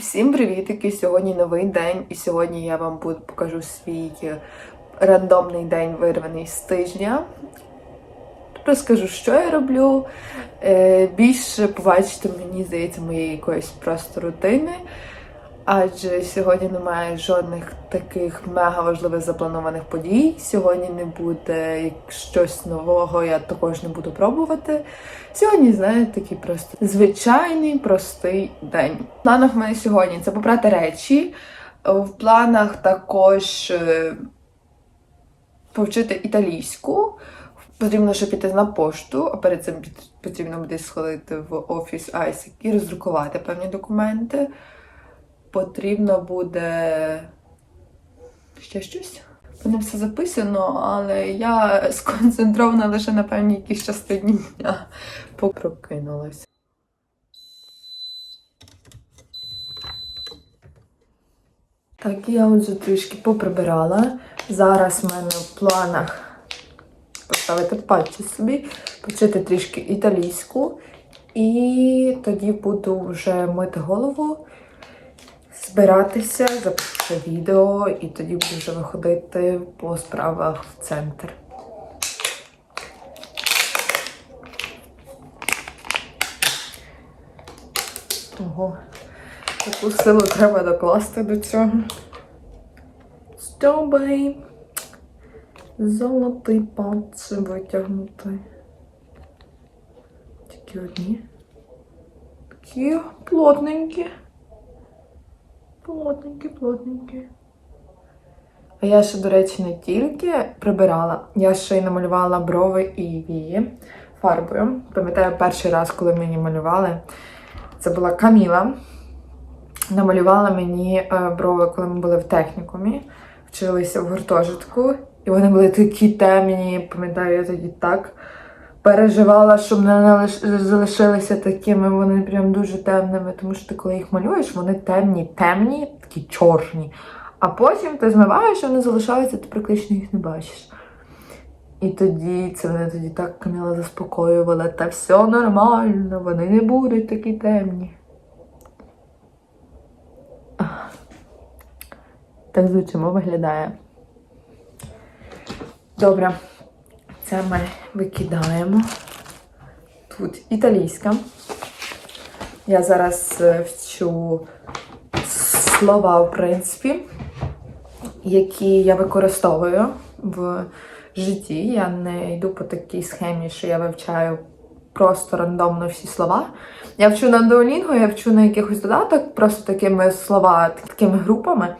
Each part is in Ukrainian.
Всім привітики! Сьогодні новий день, і сьогодні я вам покажу свій рандомний день, вирваний з тижня. Розкажу, що я роблю. Більше побачите, мені здається, моєї якоїсь просто рутини. Адже сьогодні немає жодних таких мега важливих запланованих подій. Сьогодні не буде щось нового, я також не буду пробувати. Сьогодні, знаєте, такий просто звичайний, простий день. В планах в мене сьогодні це попрати речі. В планах також повчити італійську. Потрібно ще піти на пошту, а перед цим потрібно буде сходити в офіс ISEC і роздрукувати певні документи. Потрібно буде ще щось. В мене все записано, але я сконцентрована лише на певній якійсь частині дня. Попрокинулася. Так, я вже трішки поприбирала. Зараз в мене в планах поставити патчі собі, почити трішки італійську. І тоді буду вже мити голову, збиратися, запишу відео, і тоді буду вже виходити по справах в центр. Ого, таку силу треба докласти до цього. Стьобай. Золотий палець витягнути. Тільки одні. Такі плотненькі. Плотненькі. А я ще, до речі, не тільки прибирала, я ще й намалювала брови і вії фарбою. Пам'ятаю, перший раз, коли мені малювали, це була Каміла. Намалювала мені брови, коли ми були в технікумі, вчилися в гуртожитку. І вони були такі темні, пам'ятаю, я тоді так переживала, щоб не залишилися такими, вони прям дуже темними, тому що ти коли їх малюєш, вони темні, такі чорні. А потім ти змиваєш, і вони залишаються, ти практично їх не бачиш. І тоді, це мене тоді так Каміла заспокоювала, та все нормально, вони не будуть такі темні. Так звучимо виглядає. Добре, це ми викидаємо. Тут італійська. Я зараз вчу слова, в принципі, які я використовую в житті. Я не йду по такій схемі, що я вивчаю просто рандомно всі слова. Я вчу на Duolingo, я вчу на якихось додаток, просто такими слова, такими групами.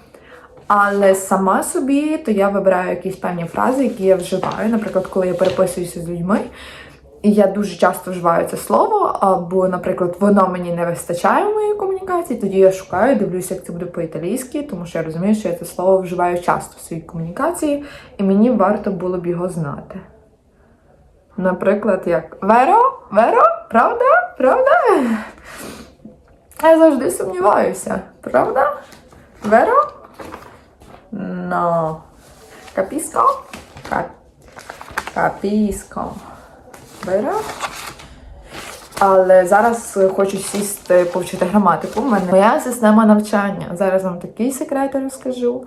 Але сама собі, то я вибираю якісь певні фрази, які я вживаю. Наприклад, коли я переписуюся з людьми, і я дуже часто вживаю це слово, або, наприклад, воно мені не вистачає в моїй комунікації, тоді я шукаю, дивлюся, як це буде по-італійськи, тому що я розумію, що я це слово вживаю часто в своїй комунікації, і мені варто було б його знати. Наприклад, як «Веро? Веро? Правда? Правда?» Я завжди сумніваюся. Правда? «Веро?» No. Capisco? Capisco. Беру. Але зараз хочу сісти, повчити граматику. У мене моя система навчання. Зараз вам такий секрет розкажу.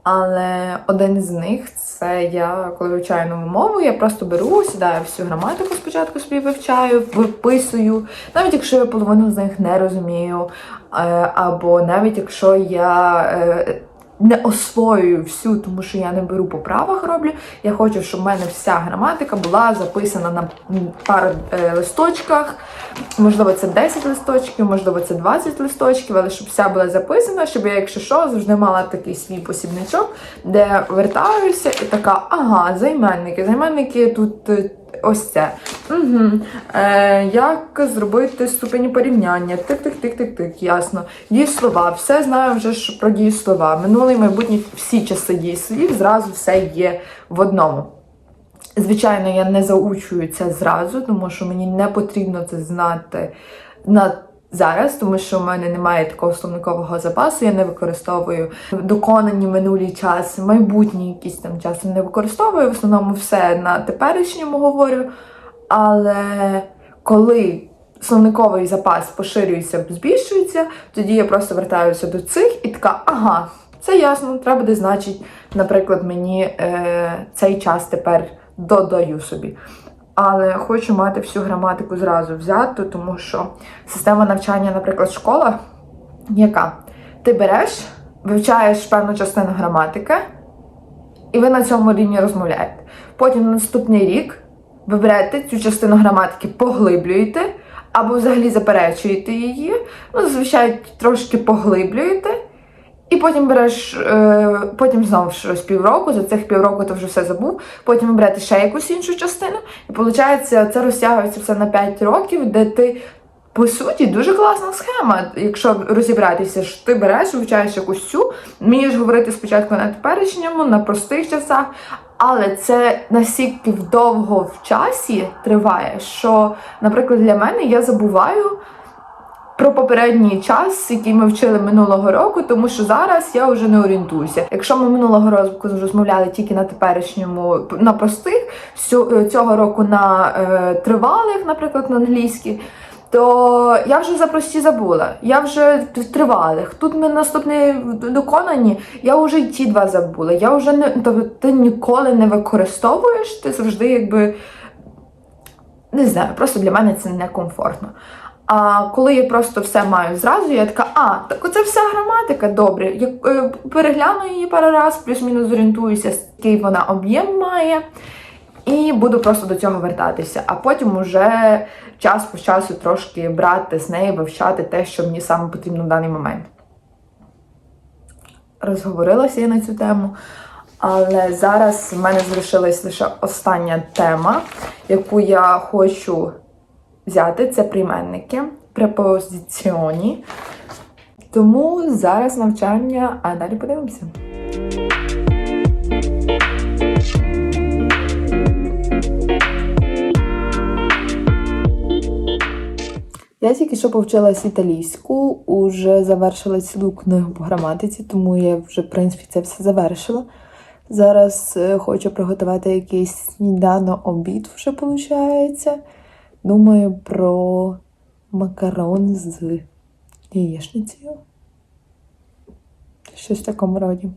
Але один з них, це я, коли вивчаю нову мову, я просто беру, сідаю всю граматику спочатку собі вивчаю, виписую. Навіть якщо я половину з них не розумію, або навіть якщо я не освоюю всю, тому що я не беру по правах роблю. Я хочу, щоб в мене вся граматика була записана на пару листочках. Можливо, це 10 листочків, можливо, це 20 листочків, але щоб вся була записана, щоб я, якщо що, завжди мала такий свій посібничок, де вертаюся і така, ага, займенники тут ось це. Угу. Як зробити ступені порівняння? Тик-тик-тик-тик-тик, ясно. Дієслова, все знаю вже про дієслова. Минулий, майбутній, всі часи дієслів, зразу все є в одному. Звичайно, я не заучую це зразу, тому що мені не потрібно це знати зараз, тому що в мене немає такого словникового запасу, я не використовую доконані минулі часи, майбутні якісь там часи не використовую, в основному все на теперішньому говорю, але коли словниковий запас поширюється, збільшується, тоді я просто вертаюся до цих і така, ага, це ясно, треба буде, значить, наприклад, мені цей час тепер додаю собі. Але хочу мати всю граматику зразу взяту, тому що система навчання, наприклад, школа, яка? Ти береш, вивчаєш певну частину граматики, і ви на цьому рівні розмовляєте. Потім на наступний рік ви берете цю частину граматики, поглиблюєте, або взагалі заперечуєте її, ну, зазвичай трошки поглиблюєте, і потім береш, потім знову щось півроку, за цих півроку ти вже все забув, потім ви берете ще якусь іншу частину, і виходить, це розтягується все на 5 років, де ти, по суті, дуже класна схема, якщо розібратися, що ти береш, вивчаєш якусь цю, вмієш говорити спочатку на теперішньому, на простих часах, але це настільки довго в часі триває, що, наприклад, для мене я забуваю про попередній час, який ми вчили минулого року, тому що зараз я вже не орієнтуюся. Якщо ми минулого року розмовляли тільки на теперішньому, на простих, цього року на тривалих, наприклад, на англійській, то я вже за прості забула. Я вже в тривалих. Тут ми наступні доконані, я вже й ті два забула. Я вже не, тобто ти ніколи не використовуєш, ти завжди якби, не знаю, просто для мене це некомфортно. А коли я просто все маю зразу, я така, так оце вся граматика, добре. Я перегляну її пару раз, плюс-мінус зорієнтуюся, який вона об'єм має, і буду просто до цього вертатися. А потім уже час по часу трошки брати з неї, вивчати те, що мені саме потрібно в даний момент. Розговорилася я на цю тему, але зараз в мене залишилась лише остання тема, яку я хочу взяти, це прийменники, препозиціоні. Тому зараз навчання, а далі подивимося. Я тільки що повчилась італійську, уже завершила цілу книгу по граматиці, тому я вже, в принципі, це все завершила. Зараз хочу приготувати якийсь сніданок-обід вже, виходить. Думаю про макарон з яєчницею. Щось в такому роді.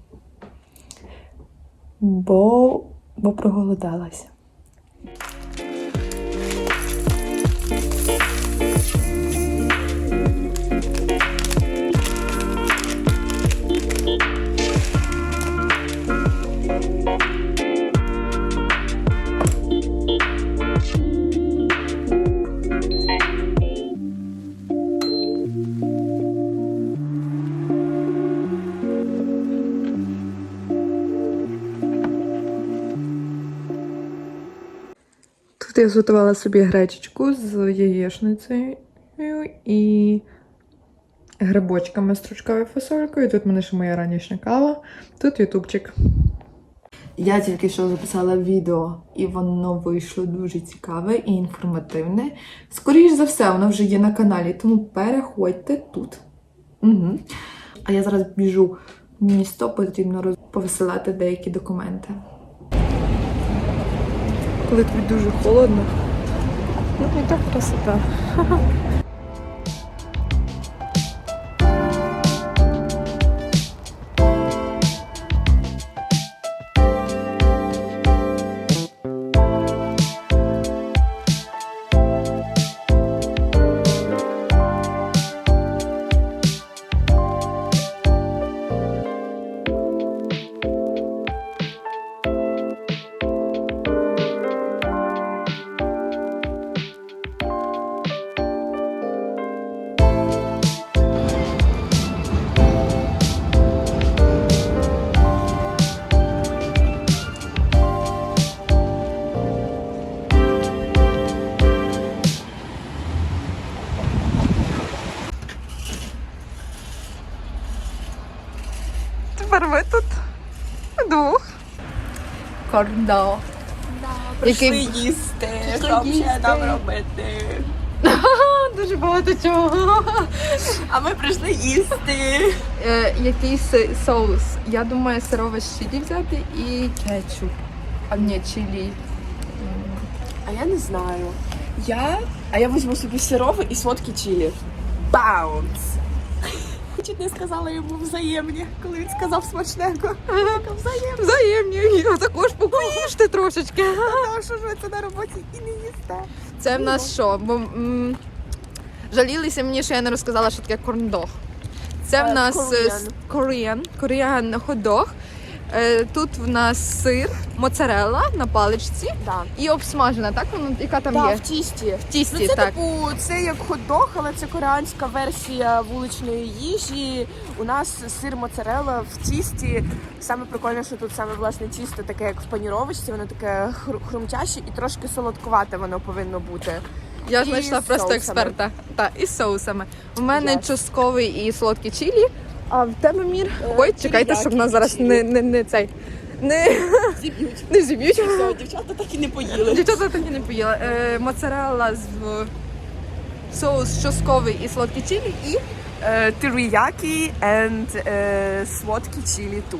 Бо проголодалася. Тут я зготувала собі гречечку з яєчницею і грибочками з стручковою фасолькою. Тут в мене ще моя ранішня кава, тут ютубчик. Я тільки що записала відео, і воно вийшло дуже цікаве і інформативне. Скоріш за все, воно вже є на каналі, тому переходьте тут. Угу. А я зараз біжу в місто, потрібно повисилати деякі документи. Коли тобі дуже холодно. Ну і так красота. Тепер ви тут вдвох. Кордо. Прийшли їсти, що ще нам робити? Дуже багато чого. А ми прийшли їсти. Який соус? Я думаю, сирове чилі взяти і кетчуп. А не чилі. А я не знаю. Я візьму собі сирове і солодкі чилі. Баунс! Чуть не сказала йому взаємні, коли він сказав смачненько. Така взаємні. Взаємні, його також покуште трошечки. Тому що ж ви це на роботі і не їсте. Це в нас що? Бо жалілися мені, що я не розказала, що таке корндог. Це в нас Korean hot-dog. Тут в нас сир, моцарелла на паличці Да. і обсмажена, так? Воно, яка там Так, є? в тісті. В тісті, Ну, це так. типу, це як хот-дог, але це корейська версія вуличної їжі. У нас сир моцарелла в тісті. Саме прикольне, що тут саме власне тісто таке, як в паніровочці, воно таке хрумтяще і трошки солодкувате воно повинно бути. Я І знайшла з просто соусами. експерта. Так, і з соусами. У мене Yes. частковий і солодкі чилі, а в тебе, Мір? Ой, чекайте, теріякі щоб нас зараз чилі. не цей. Не зіб'ють. Все, дівчата так і не поїли. Дівчата так і не поїла. Моцарелла з соус частковий і солодкі чилі і Теріякі and солодкі чилі ту.